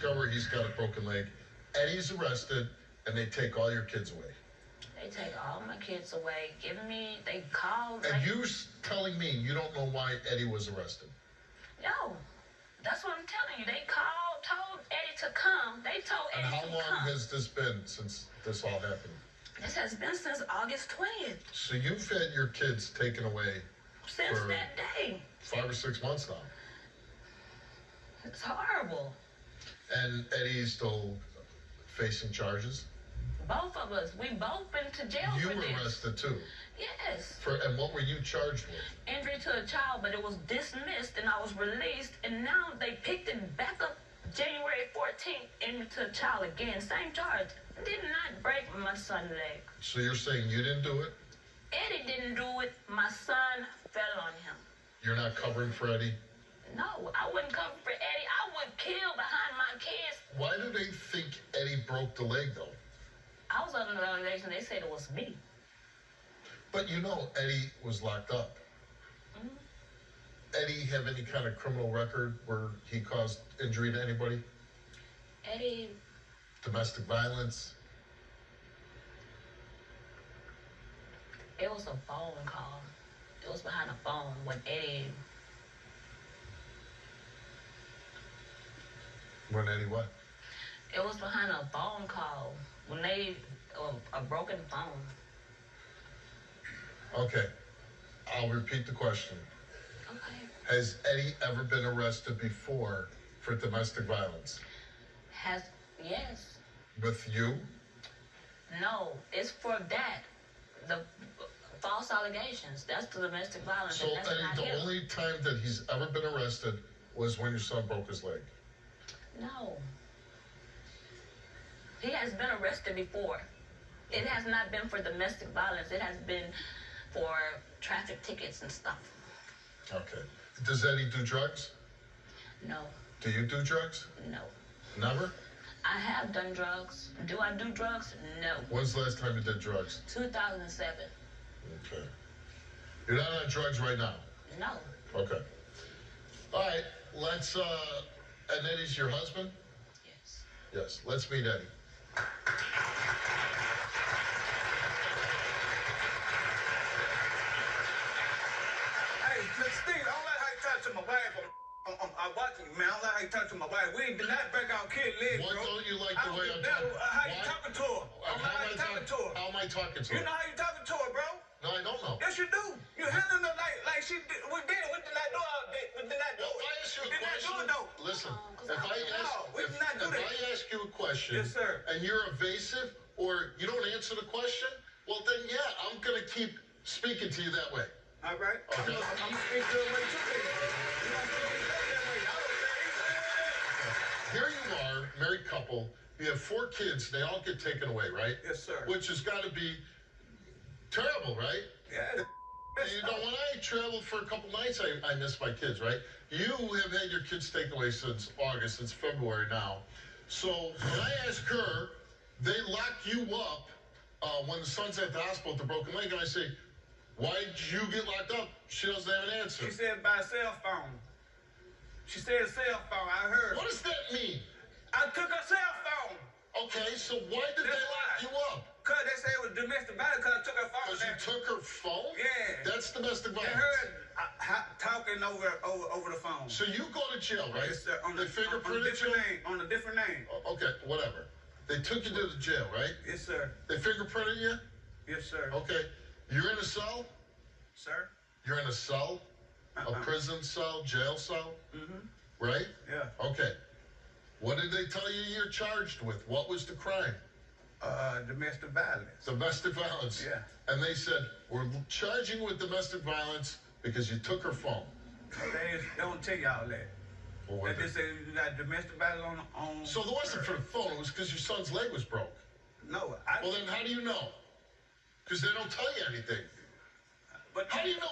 discover he's got a broken leg. Eddie's arrested, and they take all your kids away. They take all my kids away, they called. And you're telling me you don't know why Eddie was arrested? No, that's what I'm telling you. They called, told Eddie to come. They told Eddie to come. And how long has this been since this all happened? This has been since August 20th. So you've had your kids taken away since that day. 5 or 6 months now. It's horrible. And Eddie's still facing charges? Both of us. We both been to jail for this. You were arrested too? Yes. And what were you charged with? Injury to a child, but it was dismissed and I was released. And now they picked it back up January 14th, injury to a child again. Same charge. Did not break my son's leg. So you're saying you didn't do it? Eddie didn't do it. My son fell on him. You're not covering for Eddie? No, I wouldn't cover for Eddie. I would kill behind my kids. Why do they think Eddie broke the leg, though? I was under the allegation they said it was me. But you know Eddie was locked up. Mm-hmm. Eddie have any kind of criminal record where he caused injury to anybody? Eddie... Domestic violence? It was a phone call. It was behind a phone when Eddie... When Eddie what? It was behind a phone call. When they... a broken phone. Okay. I'll repeat the question. Okay. Has Eddie ever been arrested before for domestic violence? Yes. With you? No, it's for that. The false allegations. That's the domestic violence. So Eddie, the only time that he's ever been arrested was when your son broke his leg? No. He has been arrested before. It has not been for domestic violence. It has been for traffic tickets and stuff. Okay. Does Eddie do drugs? No. Do you do drugs? No. Never? I have done drugs. Do I do drugs? No. When's the last time you did drugs? 2007. Okay. You're not on drugs right now? No. Okay. All right. Let's, and Eddie's your husband? Yes. Yes. Let's meet Eddie. Hey, Steve, I don't like how you talk to my wife. I'm watching you, man. I don't like how you talk to my wife. We did not break our kid legs, What bro. don't you like the way I'm talking? How you talking to her? I don't like how you talking to her. How am I talking to her? You know how you talking to her, bro? No, I don't know. Yes, you do. You handling her like she did. We did it. We did not do all that. We did not do Well, it. if I ask you We a did not do question, it, though. listen, we did not do that. if I ask you a question, Yes, sir. and you're evasive, or you don't answer the question, well, then, yeah, I'm going to keep speaking to you that way. All right? Okay. I'm speaking to her way too, baby. You don't speak to me that way. I don't say Here you are, married couple. You have 4 kids. They all get taken away, right? Yes, sir. Which has got to be terrible, right? Yeah. You know, when I traveled for a couple nights, I miss my kids, right? You have had your kids taken away since August, since February now. So when I ask her, they lock you up when the son's at the hospital with the broken leg, and I say, why'd you get locked up? She doesn't have an answer. She said by cell phone. She said cell phone. I heard. What does that mean? I took her cell phone. Okay, so why did they lock you up? Because they say it was domestic violence because I took her phone. Because you took her phone? Yeah. That's domestic They violence. heard talking over the phone. So you go to jail, right? Yes, sir. They fingerprinted you? On a different name. Okay, whatever. They took you to the jail, right? Yes, sir. They fingerprinted you? Yes, sir. Okay. You're in a cell? Sir? You're in a cell? A prison cell, jail cell? Mm-hmm. Right? Yeah. Okay. What did they tell you you're charged with? What was the crime? Domestic violence. Domestic violence. Yeah. And they said, we're charging with domestic violence because you took her phone. They don't tell y'all that. Well, They just say you got domestic violence on. So it wasn't for the phone, it was because your son's leg was broke. No. Well, then how do you know? Because they don't tell you anything. But How do you know?